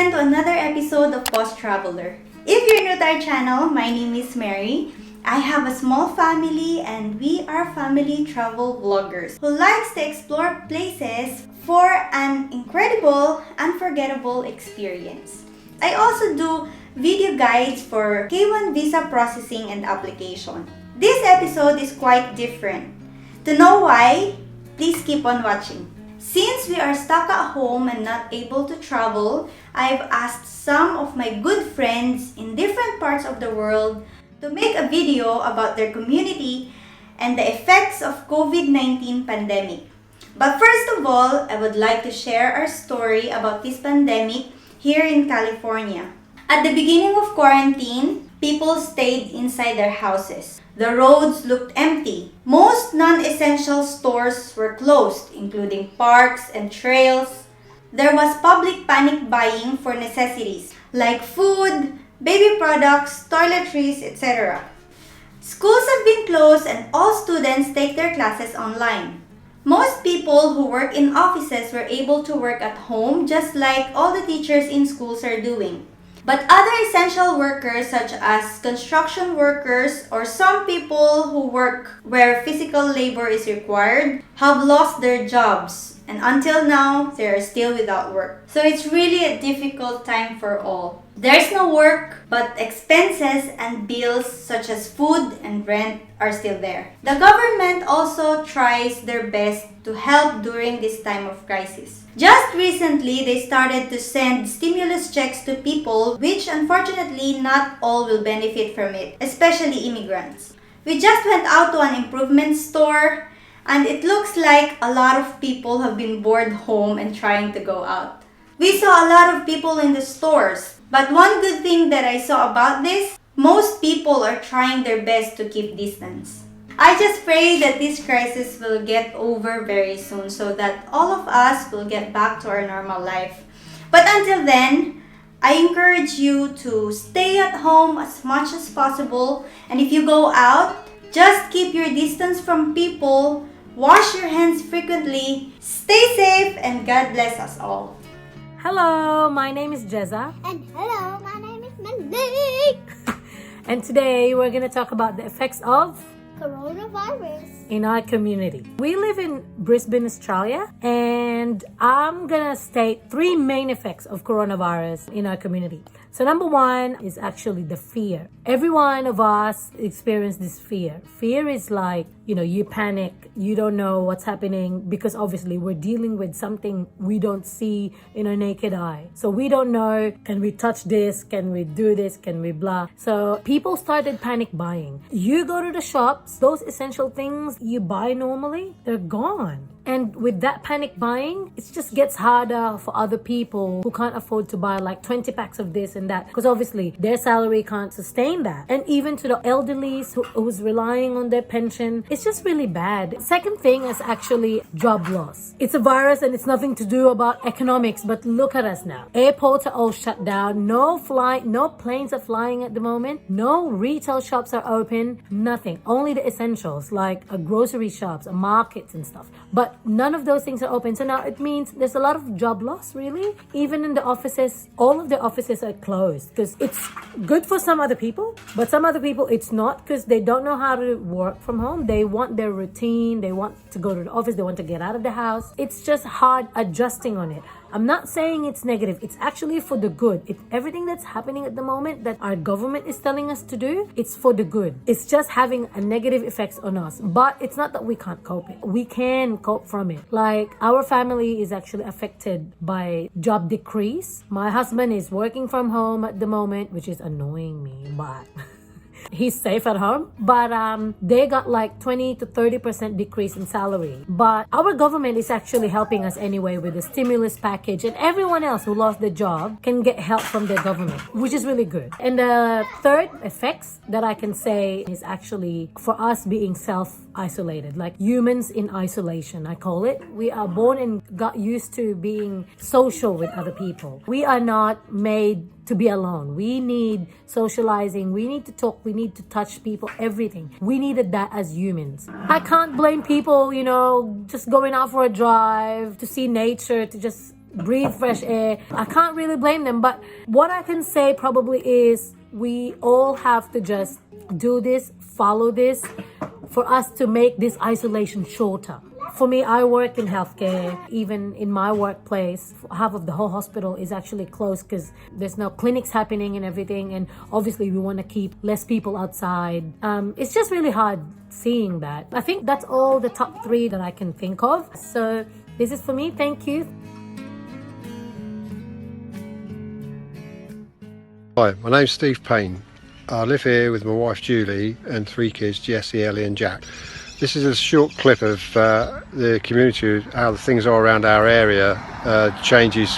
again to another episode of Post Traveler. If you're new to our channel, my name is Mary. I have a small family and we are family travel vloggers who likes to explore places for an incredible, unforgettable experience. I also do video guides for K1 visa processing and application. This episode is quite different. To know why, please keep on watching. Since we are stuck at home and not able to travel, I've asked some of my good friends in different parts of the world to make a video about their community and the effects of COVID-19 pandemic. But first of all, I would like to share our story about this pandemic here in California. At the beginning of quarantine, people stayed inside their houses. The roads looked empty. Most non-essential stores were closed, including parks and trails. There was public panic buying for necessities like food, baby products, toiletries, etc. Schools have been closed and all students take their classes online. Most people who work in offices were able to work at home just like all the teachers in schools are doing. But other essential workers such as construction workers or some people who work where physical labor is required have lost their jobs, and until now they are still without work. So it's really a difficult time for all. There's no work, but expenses and bills such as food and rent are still there. The government also tries their best to help during this time of crisis. Just recently, they started to send stimulus checks to people, which unfortunately not all will benefit from it, especially immigrants. We just went out to an improvement store and it looks like a lot of people have been bored home and trying to go out. We saw a lot of people in the stores, but one good thing that I saw about this, most people are trying their best to keep distance. I just pray that this crisis will get over very soon so that all of us will get back to our normal life. But until then, I encourage you to stay at home as much as possible, and if you go out, just keep your distance from people, wash your hands frequently, stay safe, and God bless us all. Hello, my name is Jeza. And hello, my name is Mandy. And today we're going to talk about the effects of Coronavirus. in our community. We live in Brisbane, Australia, and I'm going to state three main effects of coronavirus in our community. So number one is actually the fear. Every one of us experience this fear. Fear is like, you panic, you don't know what's happening because obviously we're dealing with something we don't see in our naked eye. So we don't know, can we touch this? Can we do this? Can we blah? So people started panic buying. You go to the shops, those essential things you buy normally, they're gone. And with that panic buying, it just gets harder for other people who can't afford to buy like 20 packs of this and that because obviously their salary can't sustain that. And even to the elderly who's relying on their pension, it's just really bad. Second thing is actually job loss. It's a virus and it's nothing to do about economics, but look at us now. Airports are all shut down. No planes are flying at the moment. No retail shops are open. Nothing. Only the essentials like grocery shops, markets and stuff. But none of those things are open. So now it means there's a lot of job loss, really. Even in the offices, all of the offices are closed because it's good for some other people, but some other people it's not because they don't know how to work from home. They want their routine. They want to go to the office. They want to get out of the house. It's just hard adjusting on it. I'm not saying it's negative. It's actually for the good. Everything that's happening at the moment that our government is telling us to do, it's for the good. It's just having a negative effects on us. But it's not that we can't cope it. We can cope from it. Like our family is actually affected by job decrease. My husband is working from home at the moment, which is annoying me, but he's safe at home, but they got like 20 to 30% decrease in salary. But our government is actually helping us anyway with the stimulus package, and everyone else who lost their job can get help from their government, which is really good. And the third effects that I can say is actually for us being self-isolated, like humans in isolation, I call it. We are born and got used to being social with other people. We are not made to be alone. We need socializing. We need to talk. We need to touch people, everything. We needed that as humans. I can't blame people, just going out for a drive, to see nature, to just breathe fresh air. I can't really blame them, but what I can say probably is we all have to just do this, follow this, for us to make this isolation shorter. For me, I work in healthcare. Even in my workplace, half of the whole hospital is actually closed because there's no clinics happening and everything. And obviously, we want to keep less people outside. It's just really hard seeing that. I think that's all the top 3 that I can think of. So this is for me. Thank you. Hi, my name's Steve Payne. I live here with my wife Julie and 3 kids, Jessie, Ellie and Jack. This is a short clip of the community, how the things are around our area changes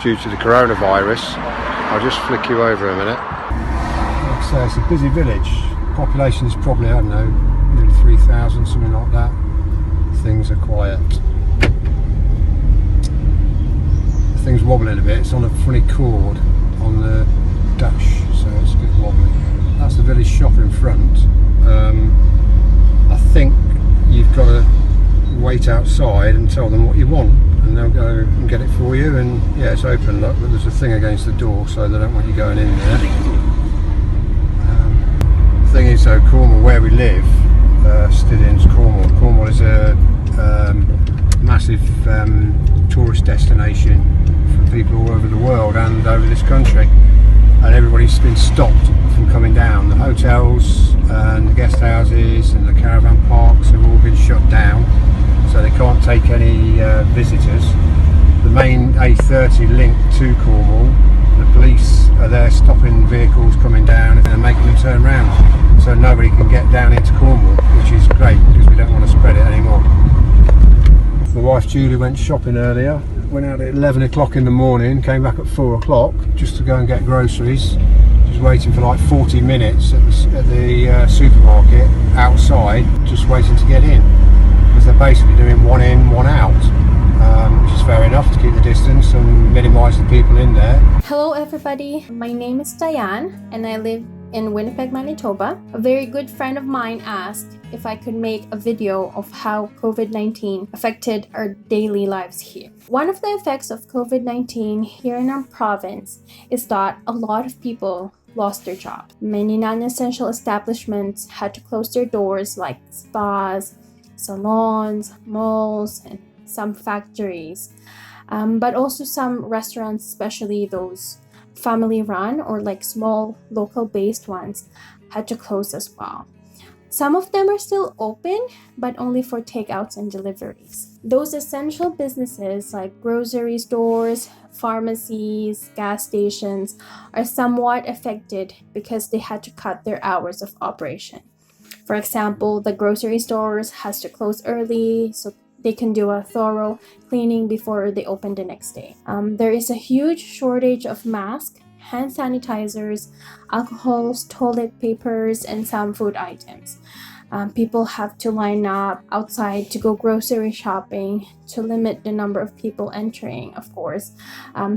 due to the coronavirus. I'll just flick you over a minute. Like I say, it's a busy village. Population is probably, I don't know, nearly 3,000, something like that. Things are quiet. The thing's wobbling a bit. It's on a funny cord on the dash, so it's a bit wobbly. That's the village shop in front. I think you've got to wait outside and tell them what you want, and they'll go and get it for you. And yeah, it's open, look, but there's a thing against the door, so they don't want you going in there. The thing is, though, Cornwall, where we live, Stillings, Cornwall. Cornwall is a massive tourist destination for people all over the world and over this country. And everybody's been stopped from coming down. The hotels and the guest houses and the caravan parks have all been shut down, so they can't take any visitors. The main A30 link to Cornwall, the police are there stopping vehicles coming down and making them turn around, so nobody can get down into Cornwall, which is great because we don't want to spread it anymore. My wife Julie went shopping earlier. Went out at 11 o'clock in the morning, came back at 4 o'clock just to go and get groceries. Just waiting for like 40 minutes at the supermarket outside, just waiting to get in. Because they're basically doing 1 in, 1 out, which is fair enough to keep the distance and minimise the people in there. Hello everybody, my name is Diane and I live in Winnipeg, Manitoba. A very good friend of mine asked if I could make a video of how COVID-19 affected our daily lives here. One of the effects of COVID-19 here in our province is that a lot of people lost their jobs. Many non-essential establishments had to close their doors, like spas, salons, malls, and some factories. But also some restaurants, especially those family run or like small local based ones, had to close as well. Some of them are still open, but only for takeouts and deliveries. Those essential businesses like grocery stores, pharmacies, gas stations are somewhat affected because they had to cut their hours of operation. For example, the grocery stores has to close early so they can do a thorough cleaning before they open the next day. There is a huge shortage of masks, hand sanitizers, alcohols, toilet papers, and some food items. People have to line up outside to go grocery shopping to limit the number of people entering, of course,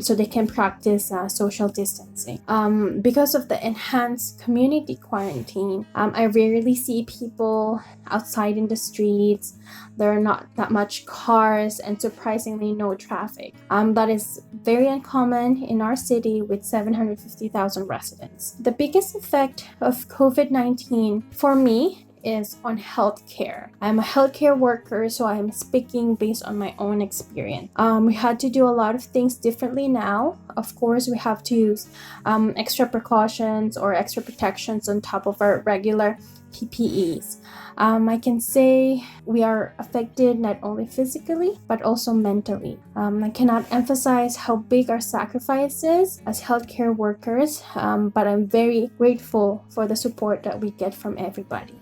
so they can practice social distancing. Because of the enhanced community quarantine, I rarely see people outside in the streets. There are not that much cars and surprisingly no traffic. That is very uncommon in our city with 750,000 residents. The biggest effect of COVID-19 for me is on healthcare. I'm a healthcare worker, so I'm speaking based on my own experience. We had to do a lot of things differently now. Of course, we have to use extra precautions or extra protections on top of our regular PPEs. I can say we are affected not only physically but also mentally. I cannot emphasize how big our sacrifice is as healthcare workers, but I'm very grateful for the support that we get from everybody.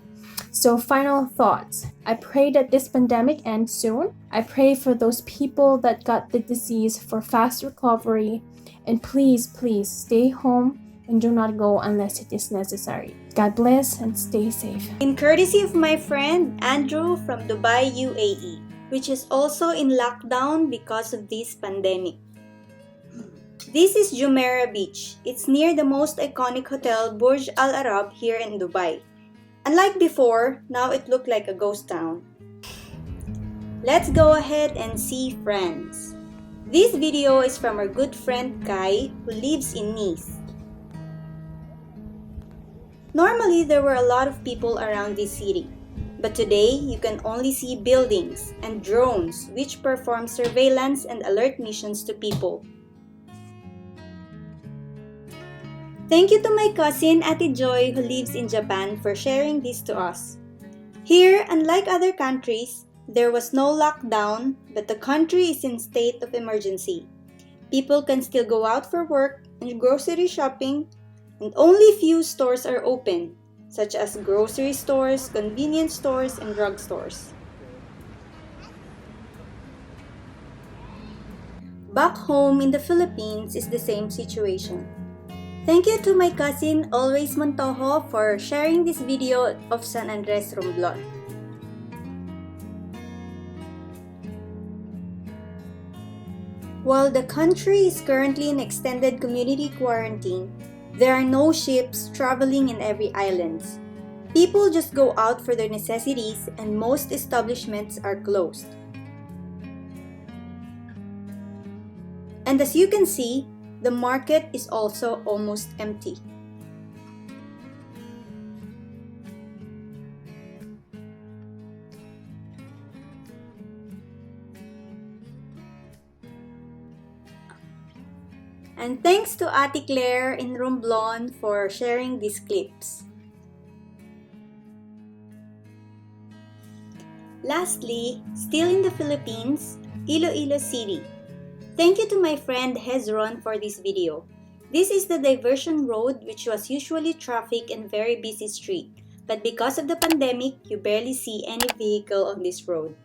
So final thoughts. I pray that this pandemic ends soon. I pray for those people that got the disease for fast recovery. And please stay home and do not go unless it is necessary. God bless and stay safe. In courtesy of my friend Andrew from Dubai, UAE, which is also in lockdown because of this pandemic. This is Jumeirah Beach. It's near the most iconic hotel Burj Al Arab here in Dubai. Unlike before, now it looked like a ghost town. Let's go ahead and see friends. This video is from our good friend Kai who lives in Nice. Normally, there were a lot of people around this city, but today you can only see buildings and drones which perform surveillance and alert missions to people. Thank you to my cousin Ate Joy who lives in Japan for sharing this to us. Here, unlike other countries, there was no lockdown, but the country is in state of emergency. People can still go out for work and grocery shopping, and only few stores are open, such as grocery stores, convenience stores, and drugstores. Back home in the Philippines is the same situation. Thank you to my cousin Always Montojo for sharing this video of San Andres Romblon. While the country is currently in extended community quarantine, there are no ships traveling in every island. People just go out for their necessities and most establishments are closed. And as you can see, the market is also almost empty. And thanks to Ate Claire in Romblon for sharing these clips. Lastly, still in the Philippines, Iloilo City. Thank you to my friend Hezron for this video. This is the diversion road which was usually traffic and very busy street, but because of the pandemic, you barely see any vehicle on this road.